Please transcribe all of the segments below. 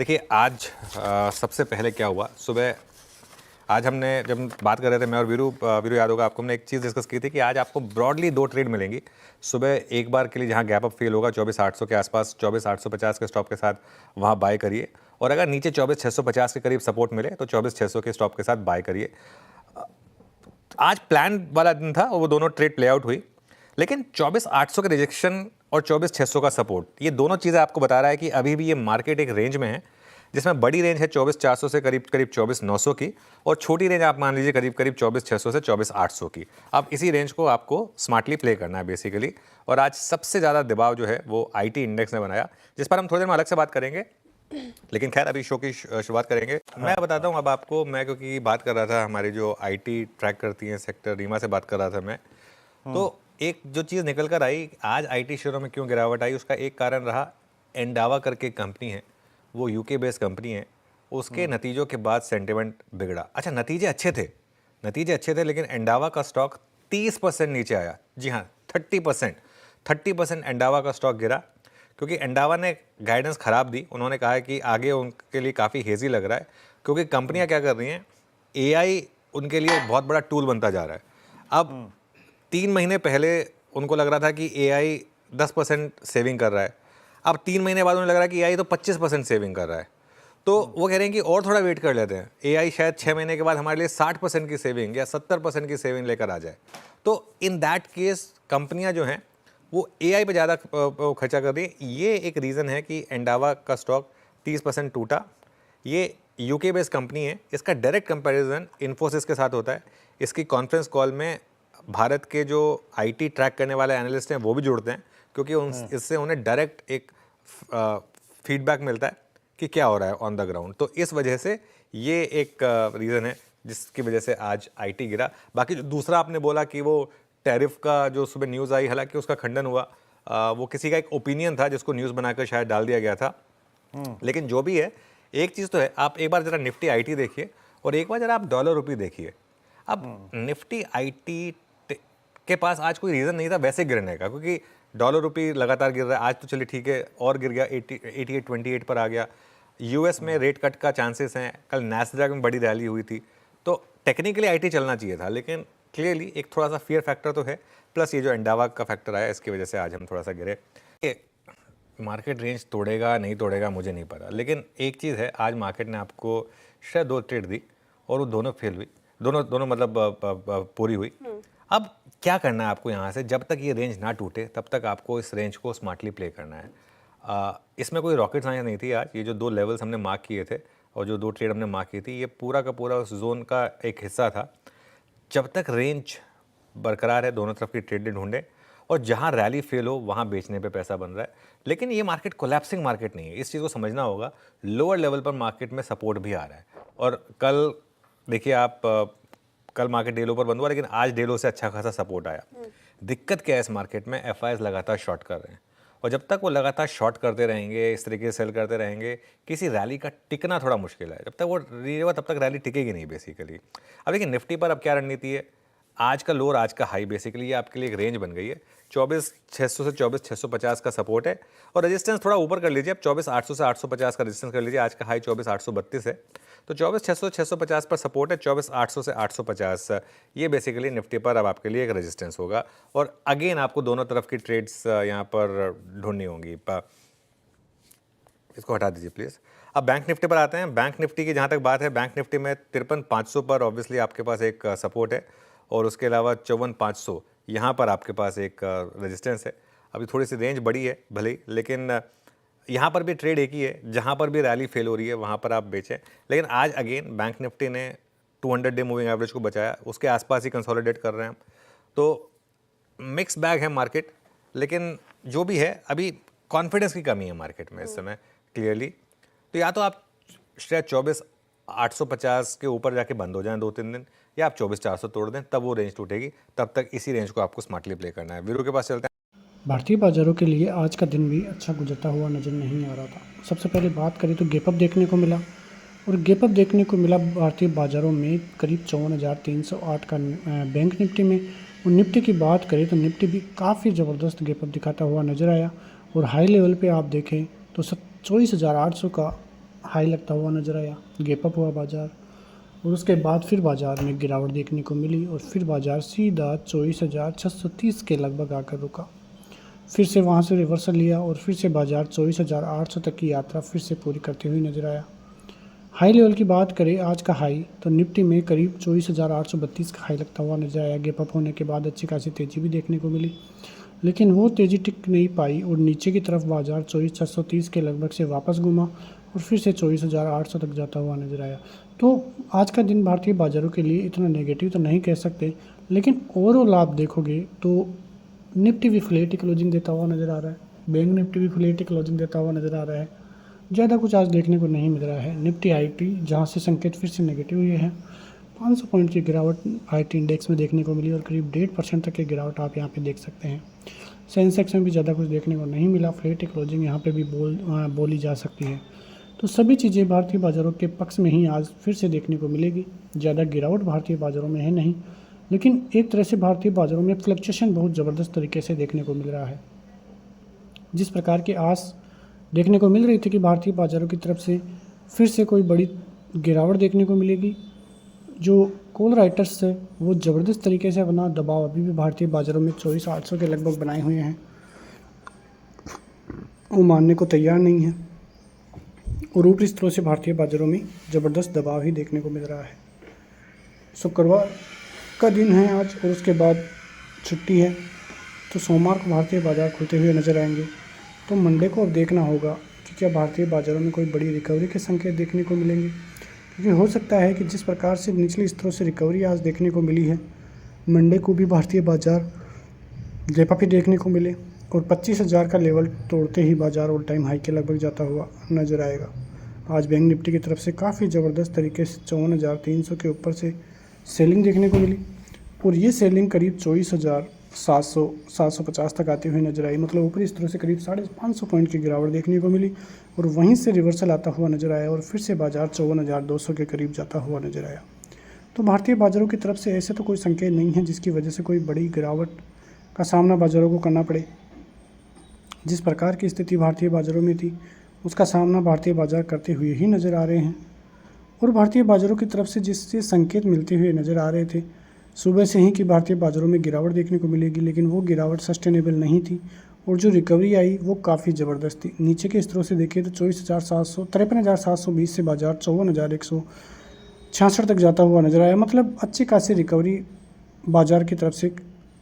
देखिए आज सबसे पहले क्या हुआ सुबह। आज हमने जब बात कर रहे थे मैं और वीरू वीरू यादव का, आपको हमने एक चीज़ डिस्कस की थी कि आज आपको ब्रॉडली दो ट्रेड मिलेंगी। सुबह एक बार के लिए जहां गैप अप फेल होगा 24,800 के आसपास, 24,850 के स्टॉप के साथ वहां बाय करिए, और अगर नीचे 24,650 के करीब सपोर्ट मिले तो 24,600 के स्टॉप के साथ बाय करिए। आज प्लान वाला दिन था और वो दोनों ट्रेड प्ले आउट हुई, लेकिन 24,800 का रिजेक्शन और 24,600 का सपोर्ट, ये दोनों चीज़ें आपको बता रहा है कि अभी भी ये मार्केट एक रेंज में है, जिसमें बड़ी रेंज है 24,400 से करीब करीब 24,900 की, और छोटी रेंज आप मान लीजिए करीब करीब 24,600 से 24,800 की। अब इसी रेंज को आपको स्मार्टली प्ले करना है बेसिकली। और आज सबसे ज़्यादा दबाव जो है वो आईटी इंडेक्स ने बनाया, जिस पर हम थोड़ी देर में अलग से बात करेंगे, लेकिन खैर अभी शो की शुरुआत करेंगे। मैं बताता हूँ अब आपको, मैं क्योंकि बात कर रहा था हमारी जो आईटी ट्रैक करती हैं सेक्टर, रीमा से बात कर रहा था मैं, तो एक जो चीज़ निकल कर आई आज आईटी शेयरों में क्यों गिरावट आई, उसका एक कारण रहा एंडावा करके कंपनी है, वो यूके बेस्ड कंपनी है, उसके नतीजों के बाद सेंटिमेंट बिगड़ा। अच्छा, नतीजे अच्छे थे, लेकिन एंडावा का स्टॉक 30% नीचे आया। जी हाँ, 30% एंडावा का स्टॉक गिरा, क्योंकि एंडावा ने गाइडेंस ख़राब दी। उन्होंने कहा है कि आगे उनके लिए काफ़ी हेजी लग रहा है, क्योंकि कंपनियां क्या कर रही हैं, एआई उनके लिए बहुत बड़ा टूल बनता जा रहा है। अब 3 महीने पहले उनको लग रहा था कि एआई 10% सेविंग कर रहा है, अब 3 महीने बाद उन्हें लग रहा है कि एआई तो 25% सेविंग कर रहा है। तो वो कह रहे हैं कि और थोड़ा वेट कर लेते हैं, एआई शायद 6 महीने के बाद हमारे लिए 60% की सेविंग या 70% की सेविंग लेकर आ जाए। तो इन दैट केस कंपनियां जो हैं वो एआई पे ज़्यादा खर्चा कर रही है। ये एक रीज़न है कि एंडावा का स्टॉक 30% टूटा। ये यूके बेस्ड कंपनी है, इसका डायरेक्ट कंपैरिजन इन्फोसिस के साथ होता है। इसकी कॉन्फ्रेंस कॉल में भारत के जो आईटी ट्रैक करने वाले एनालिस्ट हैं वो भी जुड़ते हैं, क्योंकि इससे उन्हें डायरेक्ट एक फीडबैक मिलता है कि क्या हो रहा है ऑन द ग्राउंड। तो इस वजह से ये एक रीज़न है जिसकी वजह से आज आईटी गिरा। बाकी जो दूसरा आपने बोला कि वो टैरिफ का जो सुबह न्यूज़ आई, हालांकि उसका खंडन हुआ, वो किसी का एक ओपिनियन था जिसको न्यूज़ बनाकर शायद डाल दिया गया था। लेकिन जो भी है, एक चीज़ तो है, आप एक बार ज़रा निफ्टी आईटी देखिए और एक बार ज़रा आप डॉलर रुपी देखिए। अब निफ्टी आईटी के पास आज कोई रीज़न नहीं था वैसे गिरने का, क्योंकि डॉलर रुपी लगातार गिर रहा है। आज तो चलिए ठीक है, और गिर गया, 88.28 पर आ गया। यूएस में रेट कट का चांसेस हैं, कल नैस्डैक में बड़ी रैली हुई थी, तो टेक्निकली आईटी चलना चाहिए था, लेकिन क्लियरली एक थोड़ा सा फियर फैक्टर तो है, प्लस ये जो एंडावा का फैक्टर आया, इसकी वजह से आज हम थोड़ा सा गिरे। मार्केट रेंज तोड़ेगा नहीं तोड़ेगा मुझे नहीं पता, लेकिन एक चीज़ है, आज मार्केट ने आपको शायद 2 ट्रेड दी और वो दोनों फेल हुई, दोनों मतलब पूरी हुई। अब क्या करना है आपको यहाँ से, जब तक ये रेंज ना टूटे तब तक आपको इस रेंज को स्मार्टली प्ले करना है। इसमें कोई रॉकेट साइंस नहीं थी। आज ये जो 2 लेवल्स हमने मार्क किए थे और जो 2 ट्रेड हमने मार्क की थी, ये पूरा का पूरा उस जोन का एक हिस्सा था। जब तक रेंज बरकरार है, दोनों तरफ की ट्रेड ढूंढें, और जहां रैली फेल हो वहां बेचने पे पैसा बन रहा है। लेकिन ये मार्केट कोलैप्सिंग मार्केट नहीं है, इस चीज़ को समझना होगा। लोअर लेवल पर मार्केट में सपोर्ट भी आ रहा है, और कल देखिए आप, कल मार्केट डे लो पर बंद हुआ, लेकिन आज डे लो से अच्छा खासा सपोर्ट आया। दिक्कत क्या है इस मार्केट में, एफआईएस लगातार शॉर्ट कर रहे हैं, और जब तक वो लगातार शॉर्ट करते रहेंगे, इस तरीके से सेल करते रहेंगे, किसी रैली का टिकना थोड़ा मुश्किल है। जब तक वो रिलेवा तब तक रैली टिकेगी नहीं बेसिकली। अब देखिए निफ्टी पर अब क्या रणनीति है, आज का लो और आज का हाई, बेसिकली ये आपके लिए एक रेंज बन गई है। 24,600 से 24,650 का सपोर्ट है, और रेजिस्टेंस थोड़ा ऊपर कर लीजिए, अब 24,800 से 850 का रेजिस्टेंस कर लीजिए। आज का हाई 24,832 है, तो 24,600 650 पर सपोर्ट है, 24,800 से 850 ये बेसिकली निफ्टी पर अब आपके लिए एक रेजिस्टेंस होगा। और अगेन आपको दोनों तरफ की ट्रेड्स यहाँ पर ढूंढनी होंगी। इसको हटा दीजिए प्लीज़। अब बैंक निफ्टी पर आते हैं। बैंक निफ्टी की जहाँ तक बात है, बैंक निफ्टी में 53,500 पर ऑब्वियसली आपके पास एक सपोर्ट है, और उसके अलावा 54,500 यहाँ पर आपके पास एक रेजिस्टेंस है। अभी थोड़ी सी रेंज बड़ी है भले ही, लेकिन यहाँ पर भी ट्रेड एक ही है, जहाँ पर भी रैली फेल हो रही है वहाँ पर आप बेचें। लेकिन आज अगेन बैंक निफ्टी ने 200 डे मूविंग एवरेज को बचाया, उसके आसपास ही कंसोलिडेट कर रहे हैं हम। तो मिक्स बैग है मार्केट, लेकिन जो भी है अभी कॉन्फिडेंस की कमी है मार्केट में इस समय क्लियरली। तो या तो आप शायद 24,850 के ऊपर जाके बंद हो जाएं 2-3 दिन, या आप 24,400 तोड़ दें, तब वो रेंज टूटेगी। तब तक इसी रेंज को आपको स्मार्टली प्ले करना है। वीरू के पास चलते हैं। भारतीय बाज़ारों के लिए आज का दिन भी अच्छा गुजरता हुआ नज़र नहीं आ रहा था। सबसे पहले बात करें तो गैप अप देखने को मिला, और गैप अप देखने को मिला भारतीय बाज़ारों में करीब 54,308 का बैंक निफ्टी में। और निफ्टी की बात करें तो निफ्टी भी काफ़ी ज़बरदस्त गैप अप दिखाता हुआ नज़र आया, और हाई लेवल पे आप देखें तो 24,800 का हाई लगता हुआ नज़र आया, गैप अप हुआ बाज़ार और उसके बाद फिर बाज़ार में गिरावट देखने को मिली और फिर बाज़ार सीधा 24,630 के लगभग आकर रुका। फिर से वहां से रिवर्सल लिया और फिर से बाज़ार 24,800 तक की यात्रा फिर से पूरी करते हुए नज़र आया। हाई लेवल की बात करें आज का हाई तो निफ्टी में करीब 24,832 का हाई लगता हुआ नजर आया। गैप अप होने के बाद अच्छी खासी तेज़ी भी देखने को मिली, लेकिन वो तेज़ी टिक नहीं पाई और नीचे की तरफ बाजार 24,630 के लगभग से वापस घूमा और फिर से 24,800 तक जाता हुआ नजर आया। तो आज का दिन भारतीय बाज़ारों के लिए इतना नेगेटिव तो नहीं कह सकते, लेकिन ओवरऑल आप देखोगे तो निफ्टी भी फ्लैट क्लोजिंग देता हुआ नज़र आ रहा है, बैंक निफ्टी भी फ्लैट क्लोजिंग देता हुआ नज़र आ रहा है। ज़्यादा कुछ आज देखने को नहीं मिल रहा है। निफ्टी आईटी जहां से संकेत फिर से नेगेटिव हुए हैं, 500 पॉइंट की गिरावट आईटी इंडेक्स में देखने को मिली और करीब 1.5% तक की गिरावट आप यहां पे देख सकते हैं। सेंसेक्स में भी ज़्यादा कुछ देखने को नहीं मिला, फ्लैट क्लोजिंग यहाँ पे भी बोली जा सकती है। तो सभी चीज़ें भारतीय बाज़ारों के पक्ष में ही आज फिर से देखने को मिलेगी। ज़्यादा गिरावट भारतीय बाज़ारों में है नहीं, लेकिन एक तरह से भारतीय बाज़ारों में फ्लक्चुएशन बहुत ज़बरदस्त तरीके से देखने को मिल रहा है। जिस प्रकार की आस देखने को मिल रही थी कि भारतीय बाज़ारों की तरफ से फिर से कोई बड़ी गिरावट देखने को मिलेगी, जो कॉल राइटर्स है वो ज़बरदस्त तरीके से अपना दबाव अभी भी भारतीय बाज़ारों में 24,800 के लगभग बनाए हुए हैं, वो मानने को तैयार नहीं है और ऊपरी स्तरों से भारतीय बाज़ारों में ज़बरदस्त दबाव ही देखने को मिल रहा है। शुक्रवार का दिन है आज और उसके बाद छुट्टी है, तो सोमवार को भारतीय बाज़ार खुलते हुए नज़र आएंगे। तो मंडे को अब देखना होगा कि क्या भारतीय बाज़ारों में कोई बड़ी रिकवरी के संकेत देखने को मिलेंगे, क्योंकि हो सकता है कि जिस प्रकार से निचले स्तरों से रिकवरी आज देखने को मिली है, मंडे को भी भारतीय बाज़ार गैप अप ही देखने को मिले और 25,000 का लेवल तोड़ते ही बाज़ार ऑल टाइम हाई के लगभग जाता हुआ नज़र आएगा। आज बैंक निफ्टी की तरफ से काफ़ी ज़बरदस्त तरीके से 54,300 के ऊपर से सेलिंग देखने को मिली और ये सेलिंग करीब 24,750 तक आती हुई नजर आई। मतलब ऊपरी स्तरों से करीब 550 पॉइंट की गिरावट देखने को मिली और वहीं से रिवर्सल आता हुआ नजर आया और फिर से बाजार 54,200 के करीब जाता हुआ नजर आया। तो भारतीय बाज़ारों की तरफ से ऐसे तो कोई संकेत नहीं है जिसकी वजह से कोई बड़ी गिरावट का सामना बाज़ारों को करना पड़े। जिस प्रकार की स्थिति भारतीय बाज़ारों में थी उसका सामना भारतीय बाज़ार करते हुए ही नज़र आ रहे हैं और भारतीय बाज़ारों की तरफ से जिससे संकेत मिलते हुए नज़र आ रहे थे सुबह से ही कि भारतीय बाज़ारों में गिरावट देखने को मिलेगी, लेकिन वो गिरावट सस्टेनेबल नहीं थी और जो रिकवरी आई वो काफ़ी ज़बरदस्त थी। नीचे के स्तरों से देखिए तो 53,720 से बाजार 54,166 तक जाता हुआ नज़र आया। मतलब अच्छी खासी रिकवरी बाज़ार की तरफ से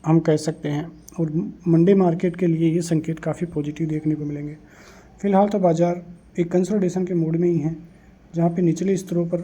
हम कह सकते हैं और मंडे मार्केट के लिए ये संकेत काफ़ी पॉजिटिव देखने को मिलेंगे। फ़िलहाल तो बाज़ार एक कंसोलिडेशन के मूड में ही है, जहाँ पे निचले स्तरों पर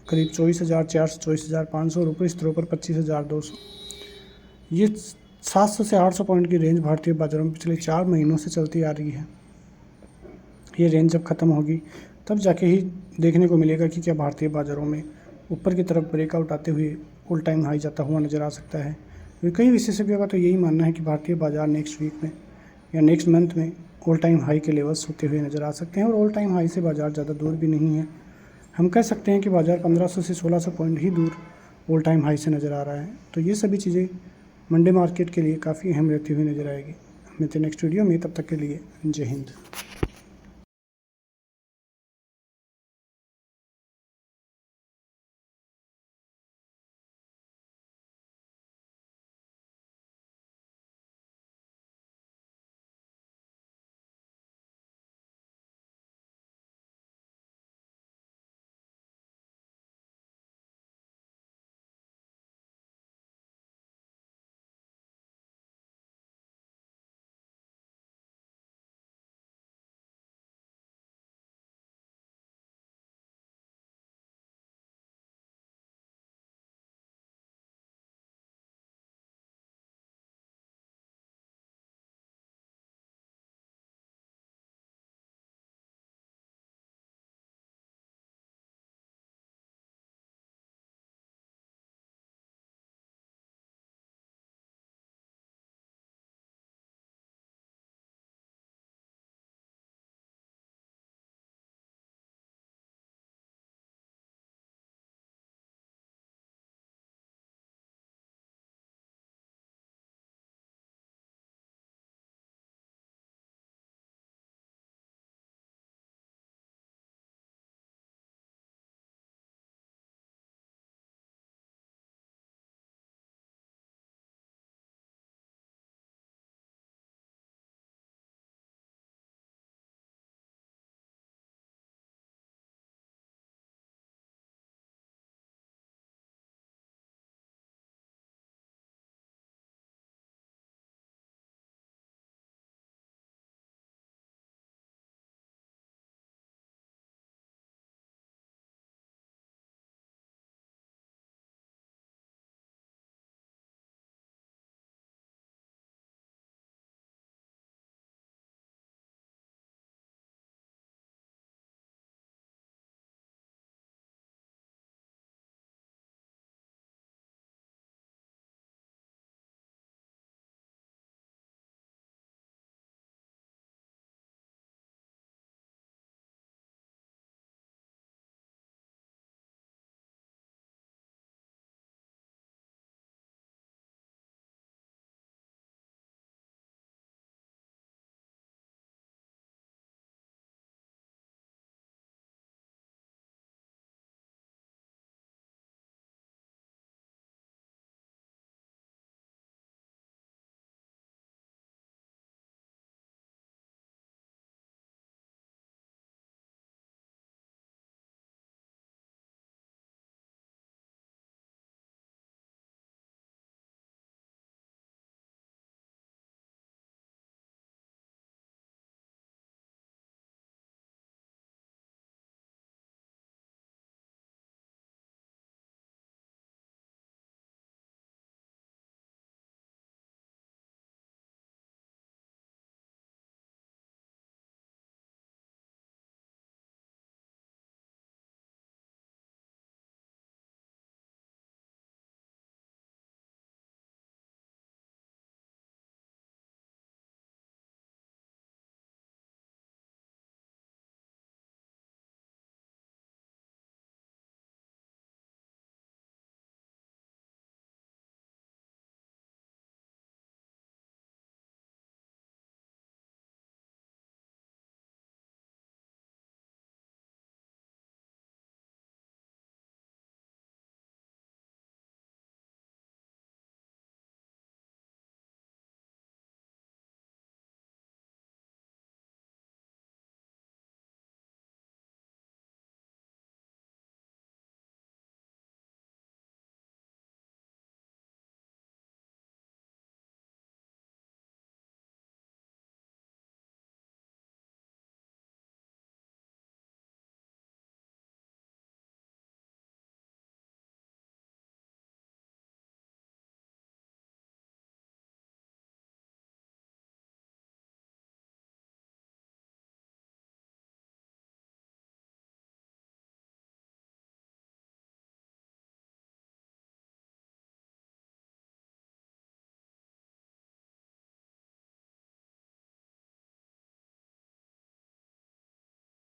करीब 24,400 24,500 और ऊपरी स्तरों पर 25,200। ये 700 से 800 पॉइंट की रेंज भारतीय बाज़ारों में पिछले 4 महीनों से चलती आ रही है। ये रेंज जब ख़त्म होगी तब जाके ही देखने को मिलेगा कि क्या भारतीय बाज़ारों में ऊपर की तरफ ब्रेकआउट आते हुए ऑल टाइम हाई जाता हुआ नज़र आ सकता है। कई विशेषज्ञों का तो यही मानना है कि भारतीय बाज़ार नेक्स्ट वीक में या नेक्स्ट मंथ में ऑल टाइम हाई के लेवल्स होते हुए नज़र आ सकते हैं और ऑल टाइम हाई से बाज़ार ज़्यादा दूर भी नहीं है। हम कह सकते हैं कि बाज़ार 1500 से 1600 पॉइंट ही दूर ऑल टाइम हाई से नज़र आ रहा है। तो ये सभी चीज़ें मंडे मार्केट के लिए काफ़ी अहम रहती हुई नज़र आएगी। मिलते हैं नेक्स्ट वीडियो में, तब तक के लिए जय हिंद।